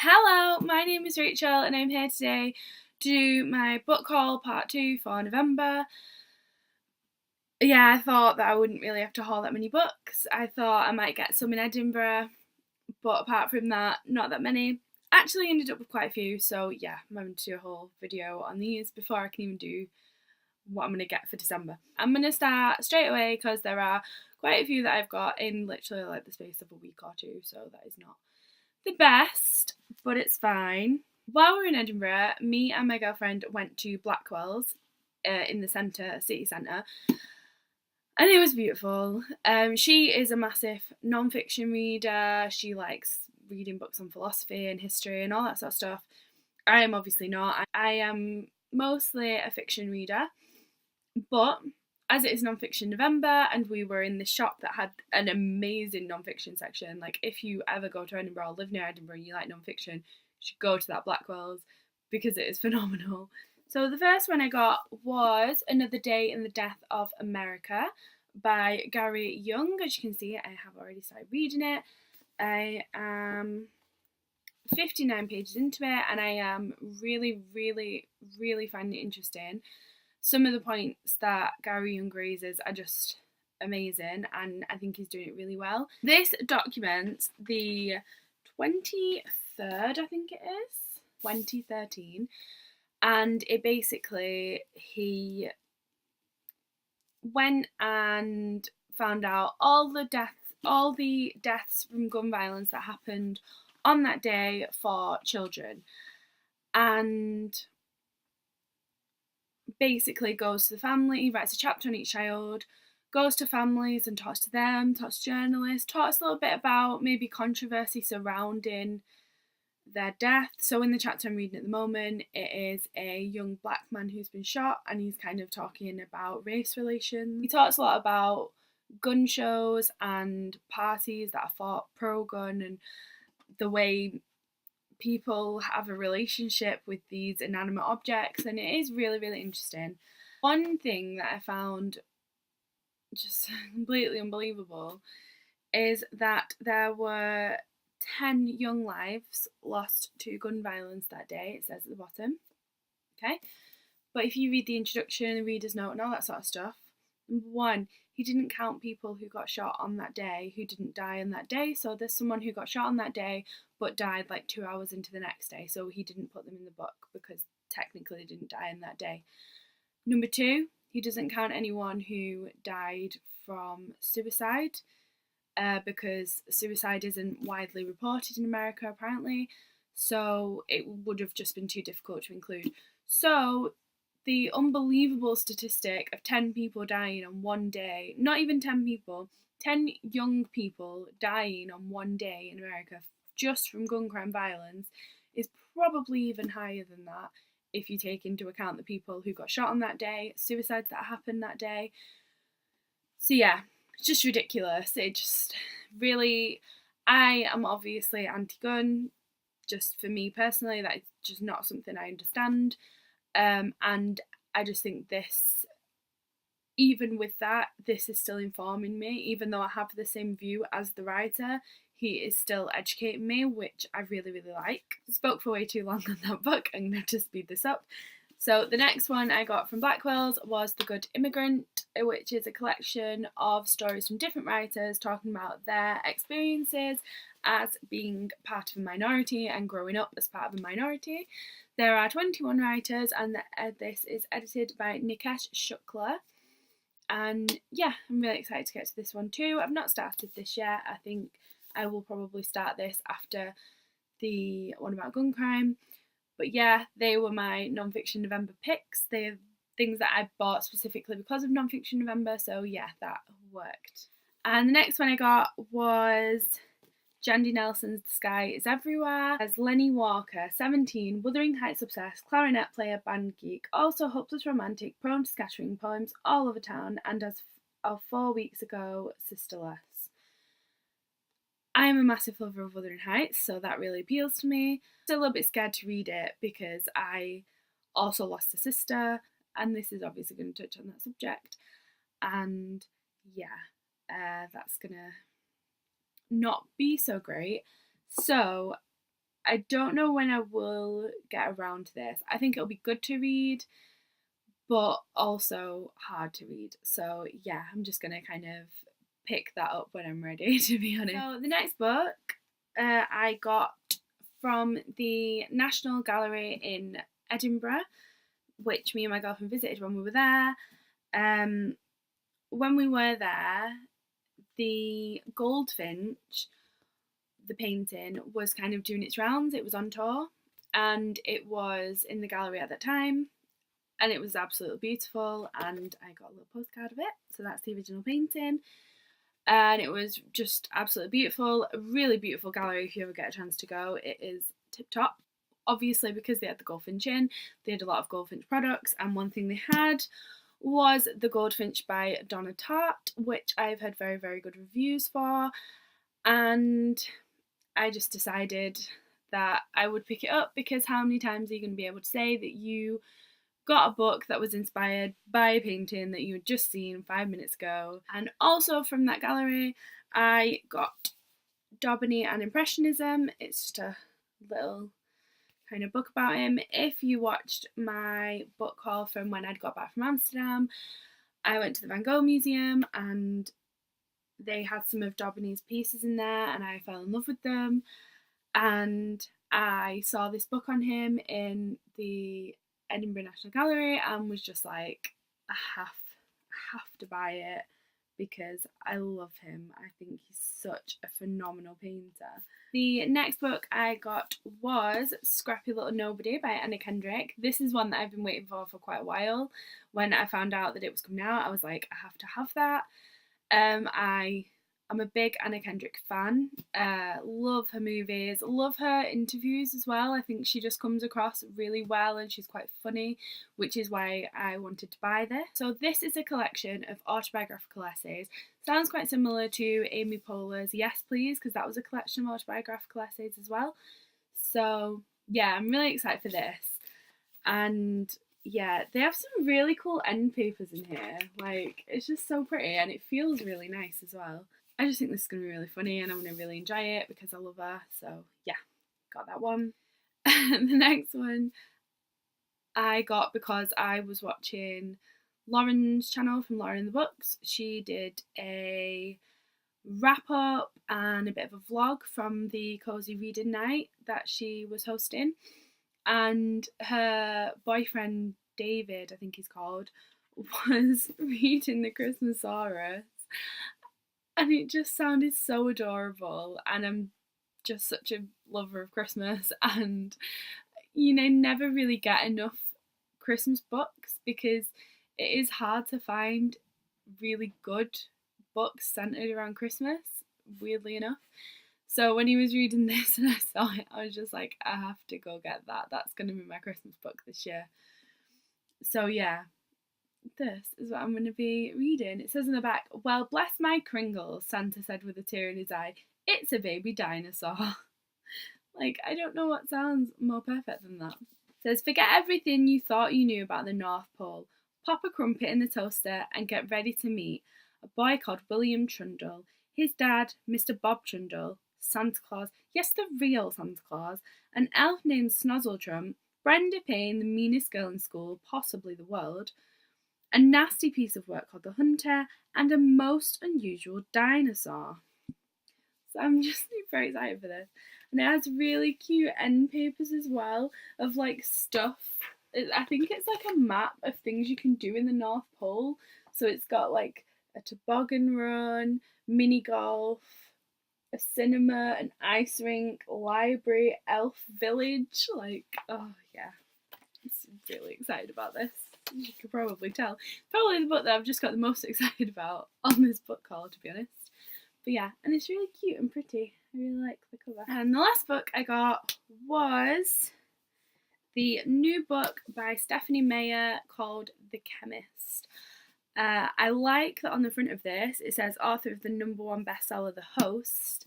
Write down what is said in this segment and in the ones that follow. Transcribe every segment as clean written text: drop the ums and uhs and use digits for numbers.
Hello, my name is Rachel and I'm here today to do my book haul part 2 for November. Yeah, I thought that I wouldn't really have to haul that many books. I thought I might get some in Edinburgh, but apart from that, not that many. Actually ended up with quite a few, so yeah, I'm having to do a whole video on these before I can even do what I'm going to get for December. I'm going to start straight away because there are quite a few that I've got in literally like the space of a week or two, so that is not the best, but it's fine. While we were in Edinburgh, me and my girlfriend went to Blackwell's in the city centre, and it was beautiful. She is a massive non-fiction reader. She likes reading books on philosophy and history and all that sort of stuff. I am obviously not. I am mostly a fiction reader, but as it is non-fiction November and we were in this shop that had an amazing non-fiction section, like if you ever go to Edinburgh or live near Edinburgh and you like non-fiction, you should go to that Blackwell's because it is phenomenal. So the first one I got was Another Day in the Death of America by Gary Young. As you can see, I have already started reading it. I am 59 pages into it and I am really finding it interesting. Some of the points that Gary Young raises are just amazing and I think he's doing it really well. This documents the 23rd, I think it is, 2013, and it basically, he went and found out all the deaths from gun violence that happened on that day for children, and basically goes to the family, he writes a chapter on each child, goes to families and talks to them, talks to journalists, talks a little bit about maybe controversy surrounding their death. So in the chapter I'm reading at the moment, it is a young black man who's been shot and he's kind of talking about race relations. He talks a lot about gun shows and parties that are fought pro-gun and the way people have a relationship with these inanimate objects, and it is really interesting. One thing that I found just completely unbelievable is that there were 10 young lives lost to gun violence that day, it says at the bottom. Okay, but if you read the introduction, the reader's note and all that sort of stuff, number one, he didn't count people who got shot on that day who didn't die on that day. So there's someone who got shot on that day but died like 2 hours into the next day. So he didn't put them in the book because technically they didn't die on that day. Number two, he doesn't count anyone who died from suicide because suicide isn't widely reported in America apparently. So it would have just been too difficult to include. So the unbelievable statistic of 10 people dying on one day, not even 10 people, 10 young people dying on one day in America just from gun crime violence is probably even higher than that if you take into account the people who got shot on that day, suicides that happened that day. So yeah, it's just ridiculous. It just really, I am obviously anti-gun, just for me personally, that is just not something I understand. And I just think this, even with that, this is still informing me. Even though I have the same view as the writer, he is still educating me, which I really like. I spoke for way too long on that book. I'm going to speed this up. So the next one I got from Blackwell's was The Good Immigrant, which is a collection of stories from different writers talking about their experiences as being part of a minority and growing up as part of a minority. There are 21 writers and this is edited by Nikesh Shukla. And yeah, I'm really excited to get to this one too. I've not started this yet. I think I will probably start this after the one about gun crime. But yeah, they were my non-fiction November picks. They're things that I bought specifically because of non-fiction November. So yeah, that worked. And the next one I got was Jandy Nelson's The Sky is Everywhere, as Lenny Walker, 17, Wuthering Heights obsessed, clarinet player, band geek, also hopeless romantic, prone to scattering poems all over town, and as of 4 weeks ago, sisterless. I am a massive lover of Wuthering Heights, so that really appeals to me. Still a little bit scared to read it because I also lost a sister, and this is obviously going to touch on that subject. And yeah, that's gonna not be so great. So I don't know when I will get around to this. I think it'll be good to read, but also hard to read. So yeah, I'm just gonna kind of pick that up when I'm ready, to be honest. So the next book I got from the National Gallery in Edinburgh, which me and my girlfriend visited when we were there. When we were there, the Goldfinch, the painting, was kind of doing its rounds. It was on tour, and it was in the gallery at that time, and it was absolutely beautiful, and I got a little postcard of it. So that's the original painting, and it was just absolutely beautiful. A really beautiful gallery. If you ever get a chance to go, it is tip top. Obviously, because they had the Goldfinch in, they had a lot of Goldfinch products, and one thing they had was the Goldfinch by Donna Tartt, which I've had very, very good reviews for, and I just decided that I would pick it up, because how many times are you going to be able to say that you got a book that was inspired by a painting that you had just seen 5 minutes ago? And also from that gallery, I got Vinci and Impressionism. It's just a little kind of book about him. If you watched my book haul from when I'd got back from Amsterdam, I went to the Van Gogh Museum and they had some of Daubigny's pieces in there, and I fell in love with them. And I saw this book on him in the Edinburgh National Gallery and was just like, I have to buy it, because I love him. I think he's such a phenomenal painter. The next book I got was Scrappy Little Nobody by Anna Kendrick. This is one that I've been waiting for quite a while. When I found out that it was coming out, I was like, I have to have that. I'm a big Anna Kendrick fan. Love her movies, love her interviews as well. I think she just comes across really well and she's quite funny, which is why I wanted to buy this. So this is a collection of autobiographical essays. Sounds quite similar to Amy Poehler's Yes Please, because that was a collection of autobiographical essays as well. So yeah, I'm really excited for this. And yeah, they have some really cool end papers in here. Like, it's just so pretty and it feels really nice as well. I just think this is going to be really funny and I'm going to really enjoy it because I love her. So yeah, got that one. The next one I got because I was watching Lauren's channel from Lauren the Books. She did a wrap up and a bit of a vlog from the cozy reading night that she was hosting, and her boyfriend David, I think he's called, was reading the Christmasaurus, and it just sounded so adorable. And I'm just such a lover of Christmas, and you know, never really get enough Christmas books because it is hard to find really good books centered around Christmas, weirdly enough. So when he was reading this and I saw it, I was just like, I have to go get that. That's going to be my Christmas book this year. So yeah, this is what I'm going to be reading. It says in the back, "Well, bless my Kringles," Santa said with a tear in his eye. "It's a baby dinosaur." Like, I don't know what sounds more perfect than that. It says, "Forget everything you thought you knew about the North Pole. Pop a crumpet in the toaster and get ready to meet a boy called William Trundle. His dad, Mr. Bob Trundle, Santa Claus, yes, the real Santa Claus, an elf named Snozzletrum, Brenda Payne, the meanest girl in school, possibly the world, a nasty piece of work called the Hunter, and a most unusual dinosaur." So I'm just super excited for this. And it has really cute end papers as well of like stuff. I think it's like a map of things you can do in the North Pole. So it's got like a toboggan run, mini golf, a cinema, an ice rink, library, elf village. Like, oh yeah, I'm really excited about this. You could probably tell. Probably the book that I've just got the most excited about on this book haul, to be honest. But yeah, and it's really cute and pretty. I really like the cover. And the last book I got was the new book by Stephanie Meyer called The Chemist. I like that on the front of this it says author of the #1 bestseller The Host,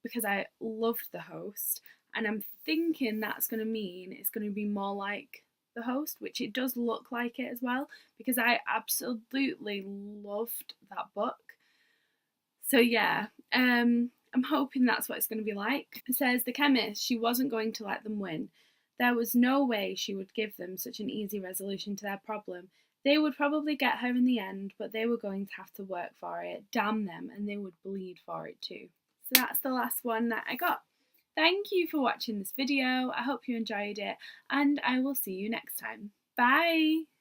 because I loved The Host, and I'm thinking that's going to mean it's going to be more like The Host, which it does look like it as well, because I absolutely loved that book. So yeah, I'm hoping that's what it's going to be like. It says the chemist, she wasn't going to let them win. There was no way she would give them such an easy resolution to their problem. They would probably get her in the end, but they were going to have to work for it. Damn them, and they would bleed for it too. So that's the last one that I got. Thank you for watching this video. I hope you enjoyed it, and I will see you next time. Bye!